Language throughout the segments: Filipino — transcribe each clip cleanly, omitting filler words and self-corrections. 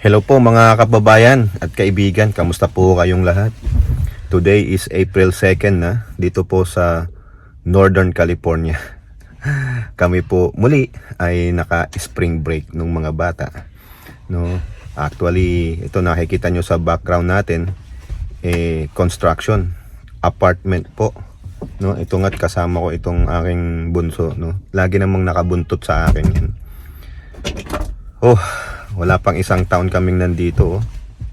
Hello po mga kababayan at kaibigan, kamusta po kayong lahat? Today is April 2nd na, dito po sa Northern California. Kami po muli ay naka-spring break nung mga bata. No? Actually, ito nakikita nyo sa background natin, construction, apartment po. No? Ito nga't kasama ko itong aking bunso. No? Lagi namang nakabuntot sa akin yan. Oh, wala pang isang taon kaming nandito.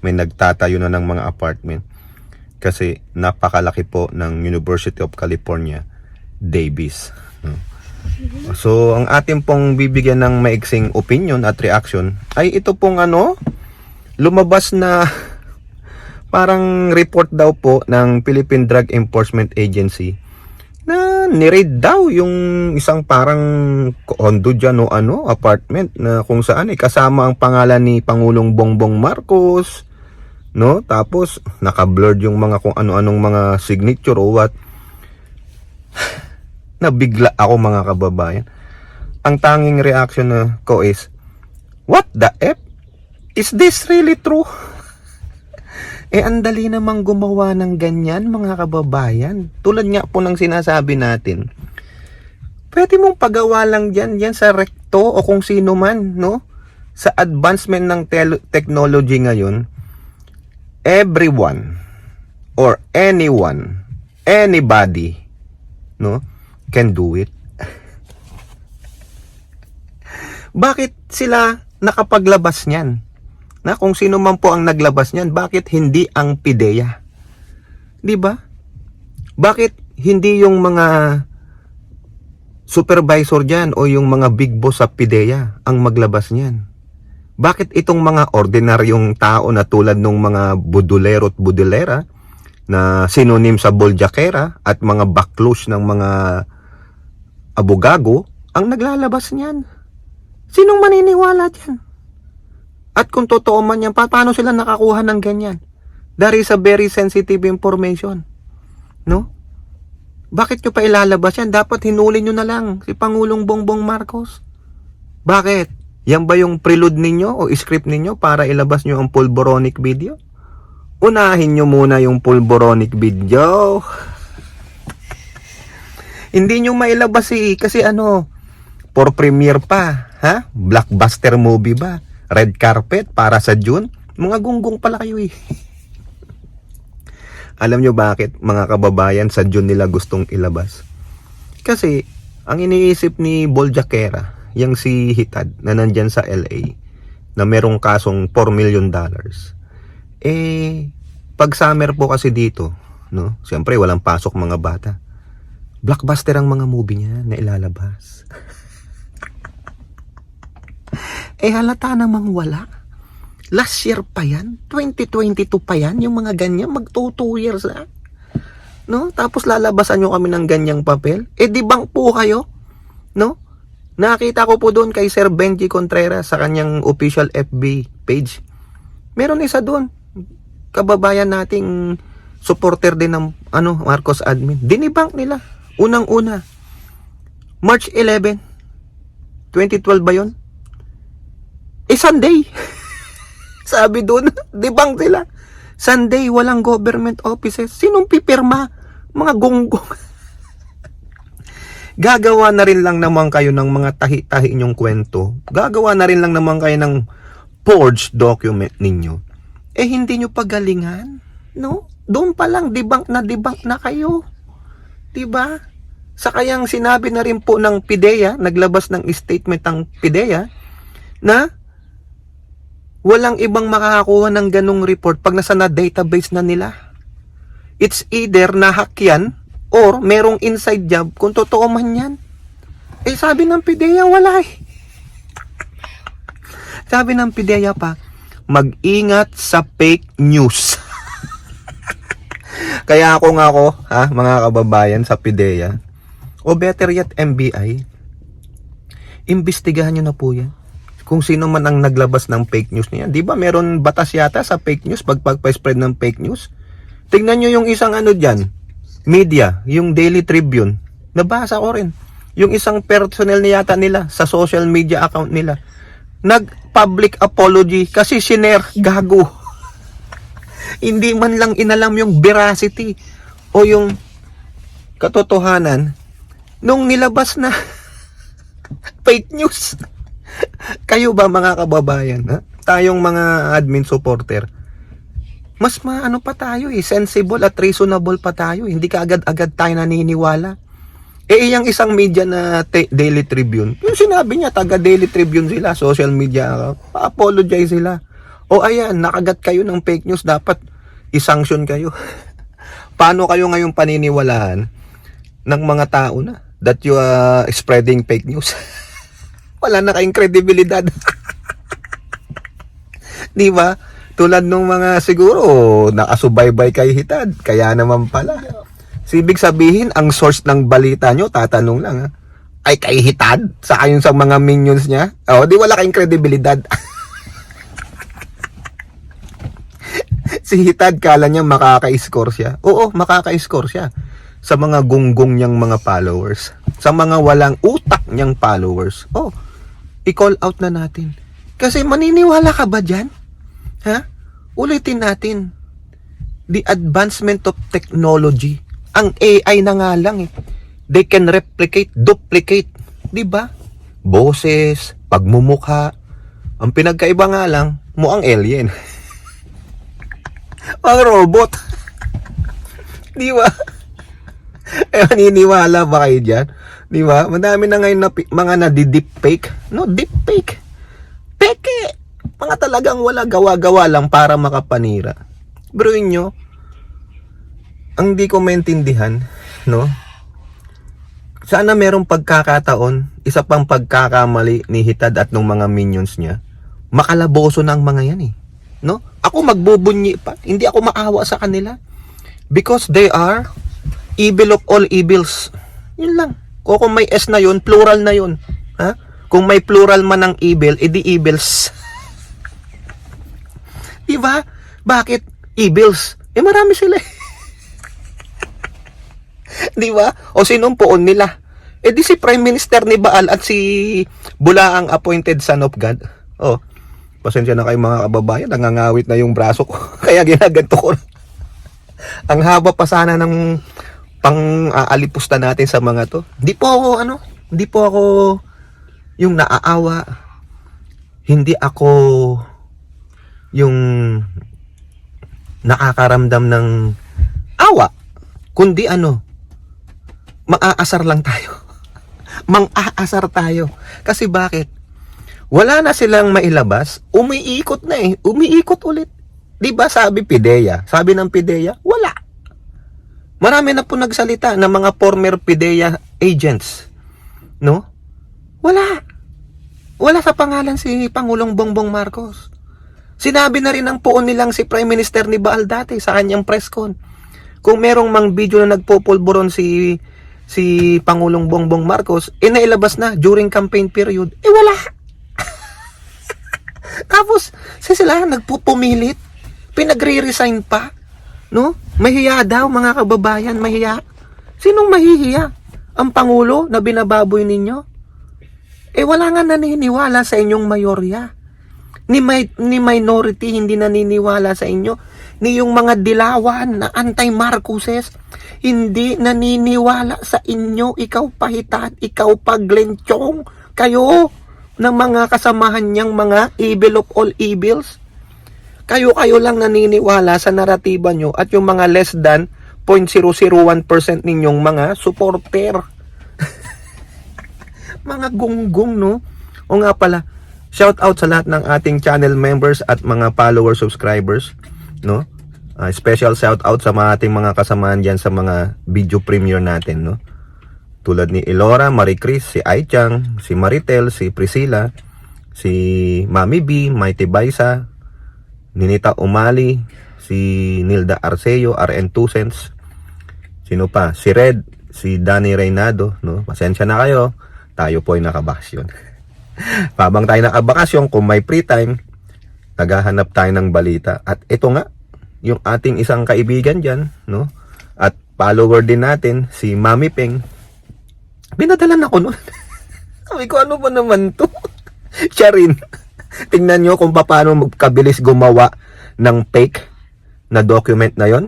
May nagtatayo na ng mga apartment. Kasi napakalaki po ng University of California, Davis. So, ang ating pong bibigyan ng maiksing opinion at reaction ay ito pong lumabas na parang report daw po ng Philippine Drug Enforcement Agency na ni-raid daw yung isang parang condo dyan o apartment na kung saan kasama ang pangalan ni Pangulong Bongbong Marcos, no? Tapos naka-blurred yung mga kung ano-anong mga signature o what. Nabigla ako mga kababayan. Ang tanging reaction na ko is, what the F? Is this really true? Ang dali namang gumawa ng ganyan mga kababayan. Tulad nga po ng sinasabi natin. Pwede mong pagawa lang dyan sa recto o kung sino man, no? Sa advancement ng technology ngayon, everyone or anyone, anybody, no, can do it. Bakit sila nakapaglabas niyan? Na kung sino man po ang naglabas niyan, bakit hindi ang PIDEA? 'Di ba? Bakit hindi yung mga supervisor diyan o yung mga big boss sa PIDEA ang maglabas niyan? Bakit itong mga ordinaryong tao na tulad ng mga budulero at budulera na sinonym sa boljakera at mga baklush ng mga abogago ang naglalabas niyan? Sinong maniniwala diyan? At kung totoo man yan, paano sila nakakuha ng ganyan? That is a very sensitive information. No? Bakit nyo pa ilalabas yan? Dapat hinuli nyo na lang si Pangulong Bongbong Marcos. Bakit? Yan ba yung prelude ninyo o script ninyo para ilabas nyo ang pulboronic video? Unahin nyo muna yung pulboronic video. Hindi nyo mailabas kasi for premiere pa. Ha? Blockbuster movie ba? Red carpet para sa June? Mga gunggong pala kayo Alam nyo bakit mga kababayan sa June nila gustong ilabas? Kasi ang iniisip ni Boljakera, yung si Hitad na nandyan sa LA, na merong kasong $4 million. Pag summer po kasi dito, no? Siyempre walang pasok mga bata. Blockbuster ang mga movie niya na ilalabas. Halata namang wala. Last year pa yan. 2022 pa yan. Yung mga ganyan. Mag 2 years na. No? Tapos lalabasan nyo kami ng ganyang papel. Di bang po kayo? No? Nakita ko po doon kay Sir Benji Contreras sa kanyang official FB page. Meron isa doon. Kababayan nating supporter din ng Marcos admin. Dinibank nila. Unang-una. March 11. 2012 ba yun? Sunday. Sabi doon, dibang sila. Sunday, walang government offices. Sinong pipirma? Mga gonggong. Gagawa na rin lang naman kayo ng mga tahi-tahi inyong kwento. Gagawa na rin lang naman kayo ng forged document ninyo. Hindi nyo pagalingan? No? Doon pa lang, dibang na kayo. Diba? Sa kayang sinabi na rin po ng PIDEA, naglabas ng statement ng PIDEA, na walang ibang makakakuha ng ganong report pag nasa database na nila. It's either nahack yan or merong inside job kung totoo man yan. Sabi ng PIDEA, wala Sabi ng PIDEA pa, mag-ingat sa fake news. Kaya ako mga kababayan sa PIDEA, o better yet MBI, imbestigahan nyo na po yan. Kung sino man ang naglabas ng fake news niya. Di ba meron batas yata sa fake news pag pagpa-spread ng fake news? Tingnan nyo yung isang dyan, media, yung Daily Tribune. Nabasa ko rin. Yung isang personnel yata nila sa social media account nila. public apology kasi shiner, gago. Hindi man lang inalam yung veracity o yung katotohanan nung nilabas na fake news. Kayo ba mga kababayan, ha? Tayong mga admin supporter, mas maano pa tayo sensible at reasonable pa tayo. Hindi ka agad-agad tayo naniniwala. Yung isang media na Daily Tribune, yung sinabi niya, taga Daily Tribune sila, social media, pa-apologize sila. O ayan, nakagat kayo ng fake news, dapat isanction kayo. Paano kayo ngayong paniniwalaan ng mga tao na that you are spreading fake news? Wala na kayong kredibilidad. Di ba? Tulad nung mga siguro nakasubaybay kay Hitad, kaya naman pala. Ibig sabihin, ang source ng balita nyo, tatanong lang ha, ay kay Hitad, sa yung sa mga minions niya. O, di wala kayong kredibilidad. Si Hitad, kala niya makaka-score siya. Oo, makaka-score siya sa mga gunggong niyang mga followers, sa mga walang utak niyang followers. Oh, i-call out na natin. Kasi maniniwala ka ba dyan? Ha? Ulitin natin. The advancement of technology. Ang AI na nga lang They can replicate, duplicate. Diba? Boses, pagmumukha. Ang pinagkaiba nga lang, mukhang alien. Ang robot. Diba? Maniniwala ba kayo dyan? Diba? Madami na ngayon na mga nadi-deepfake. No, deepfake. Peke. Mga talagang wala gawa-gawa lang para makapanira. Bro nyo, ang di ko maintindihan, no? Sana merong pagkakataon, isa pang pagkakamali ni Hitad at ng mga minions niya, makalaboso ng mga yan no? Ako magbubunyi pa, hindi ako maawa sa kanila. Because they are evil of all evils. Yun lang. O kung may S na yun, plural na yun. Ha? Kung may plural man ng evil, edi evils. Diba? Bakit? Evils. Marami sila. Diba? O sinong poon nila? Di si Prime Minister ni Baal at si Bulaang appointed son of God. Oh, pasensya na kayo mga kababayan, nangangawit na yung braso ko. Kaya ginaganto ko. Ang haba pa sana ng pang-aalipusta natin sa mga to. Hindi po ako yung naaawa. Hindi ako yung nakakaramdam ng awa, kundi maaasar lang tayo. Mang-aasar tayo. Kasi bakit? Wala na silang mailabas, umiikot na umiikot ulit. Diba sabi PIDEA? Sabi ng PIDEA, wala. Marami na po nagsalita ng mga former PIDEA agents. No? Wala. Wala sa pangalan si Pangulong Bongbong Marcos. Sinabi na rin ng poon nilang si Prime Minister ni Baal dati sa kanyang press con. Kung merong mang video na nagpopulburon si Pangulong Bongbong Marcos, nailabas na during campaign period. Wala. Tapos, sila nagpupumilit. Pinagre-resign pa. No? Mahiya daw, mga kababayan, mahiya. Sinong mahihiya? Ang Pangulo na binababoy ninyo? Wala nga naniniwala sa inyong mayorya. Ni minority hindi naniniwala sa inyo. Ni yung mga dilawan na anti-Marcoses hindi naniniwala sa inyo. Ikaw pa Hitad, ikaw pa Glenchong, kayo ng mga kasamahan niyang mga evil of all evils. Kayo lang naniniwala sa naratiba nyo at yung mga less than 0.001% ninyong mga supporter. Mga gunggong, no? O nga pala, shout out sa lahat ng ating channel members at mga follower subscribers, no? Special shout out sa mga ating mga kasamaan diyan sa mga video premiere natin, no? Tulad ni Elora, Marie Chris, si Aichang, si Maritel, si Priscilla, si Mami B, Mighty Baisa, Ninita Umali, si Nilda Arceo, RN2 cents. Sino pa? Si Red, si Danny Reynado, no? Pasensya na kayo. Tayo po ay nakabakasyon. Habang tayo nakabakasyon, kung may free time, naghahanap tayo ng balita. At ito nga, yung ating isang kaibigan dyan, no? At follower din natin, si Mami Peng. Binadalan ako nun. Sabi ko, ano ba naman to? Siya rin. Tingnan nyo kung paano magkabilis gumawa ng fake na document na yon.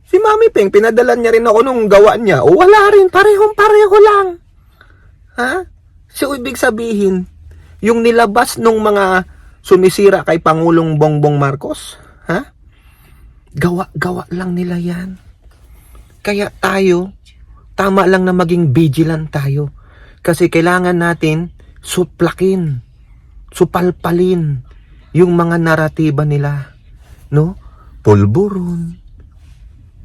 Si Mami Ping, pinadalan niya rin ako nung gawa niya. O wala rin, parehong-pareho lang. Ha? So, ibig sabihin, yung nilabas nung mga sumisira kay Pangulong Bongbong Marcos, ha? Gawa lang nila yan. Kaya tayo, tama lang na maging vigilant tayo. Kasi kailangan natin suplakin, supalpalin yung mga naratiba nila. No? Pulburon.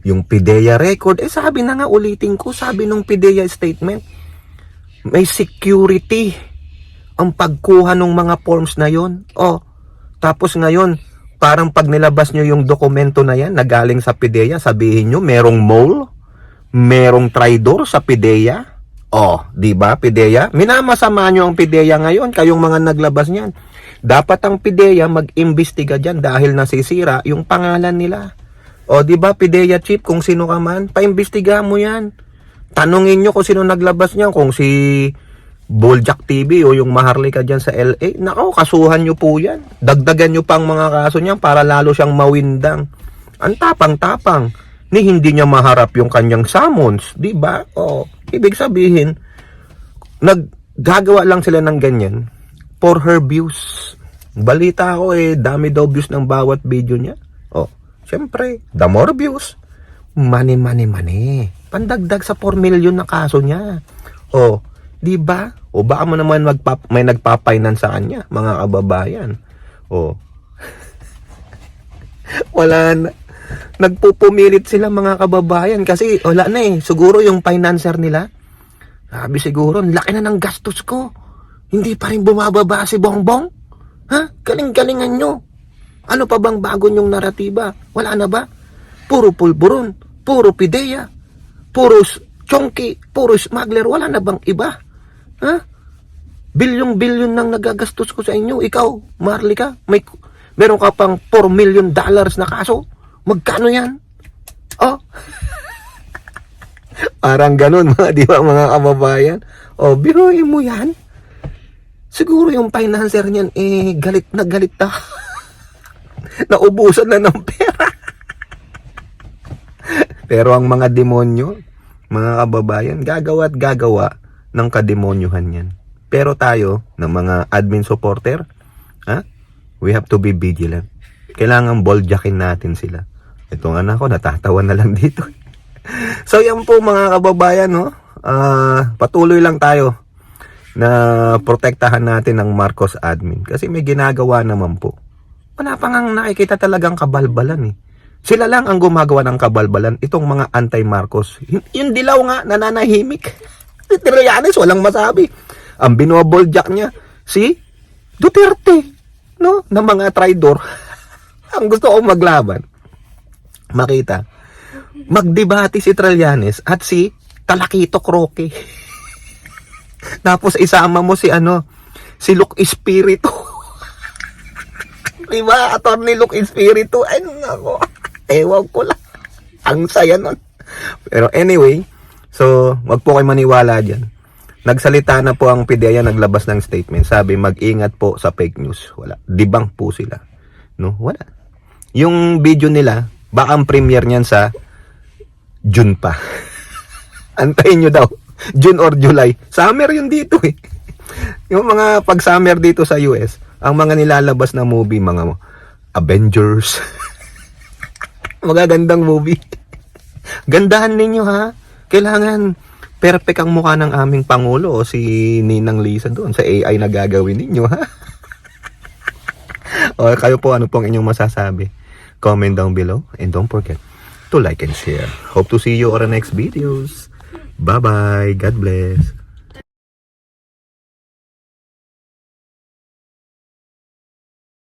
Yung PIDEA record, sabi na nga, ulitin ko, sabi nung PIDEA statement, may security ang pagkuha ng mga forms na yon. Tapos ngayon, parang pag nilabas nyo yung dokumento na yan, na galing sa PIDEA, sabihin nyo, merong mole, merong traidor sa PIDEA. Di ba, PIDEA? Minamasama nyo ang PIDEA ngayon, kayong mga naglabas niyan. Dapat ang PIDEA mag-imbestiga dyan dahil nasisira yung pangalan nila. Di ba, PIDEA chief, kung sino ka man, paimbestiga mo yan. Tanungin nyo kung sino naglabas niyan, kung si Boljak TV o yung Maharlika dyan sa LA. Nako, kasuhan nyo po yan. Dagdagan nyo pang mga kaso niyan para lalo siyang mawindang. Ang tapang-tapang ni hindi niya maharap yung kanyang summons, di ba? Ibig sabihin, naggagawa lang sila ng ganyan for her views. Balita ko dami daw views ng bawat video niya. Siyempre, the more views, money. Pandagdag sa 4 million na kaso niya. Di ba? Baka mo naman may nagpa-finance sa kanya, mga kababayan. Wala na. Nagpupumilit sila, mga kababayan, kasi wala na siguro yung financer nila. Sabi siguro, laki na ng gastos ko. Hindi pa rin bumababa si Bongbong. Ha? Galing-galingan nyo. Ano pa bang bago nyong naratiba? Wala na ba? Puro pulburon, puro PIDEA, puro chonky, puro smuggler. Wala na bang iba? Ha? Bilyong-bilyon nang nagagastos ko sa inyo. Ikaw, Maharlika, meron ka pang $4 million na kaso. Magkano yan? Parang ganun, di ba, mga kababayan? Biruin mo yan. Siguro yung financer niyan, galit na. Naubusan na ng pera. Pero ang mga demonyo, mga kababayan, gagawa ng kademonyuhan yan. Pero tayo, ng mga admin supporter, we have to be vigilant. Kailangan boldjackin natin sila. Itong anak ko, natatawa na lang dito. So yan po, mga kababayan, patuloy lang tayo na protektahan natin ang Marcos admin. Kasi may ginagawa naman po. Wala pa nga nakikita talagang kabalbalan Sila lang ang gumagawa ng kabalbalan, itong mga anti-Marcos. Yung dilaw nga, nananahimik. Si Trillanes, walang masabi. Ang binoboljak niya, si Duterte, no? Na mga traidor. Ang gusto kong maglaban, makita, magdebate si Trillanes at si Talakito Croque. Tapos isama mo si Luke Espiritu. Diba, Attorney Luke Espiritu? Ay, nako, ewan ko lang. Ang saya nun. Pero anyway, so, wag po kayo maniwala dyan. Nagsalita na po ang PIDEA, naglabas ng statement. Sabi, mag-ingat po sa fake news. Wala. Debunk po sila. No? Wala. Yung video nila, baka ang premiere niyan sa June pa. Antayin nyo daw. June or July. Summer yun dito Yung mga pag-summer dito sa US, ang mga nilalabas na movie, mga Avengers. Magagandang movie. Gandahan ninyo, ha? Kailangan perfect ang mukha ng aming Pangulo o si Ninang Lisa doon sa AI na gagawin ninyo, ha? Kayo po, ano pong inyong masasabi? Comment down below and don't forget to like and share. Hope to see you on the next videos. Bye-bye. God bless.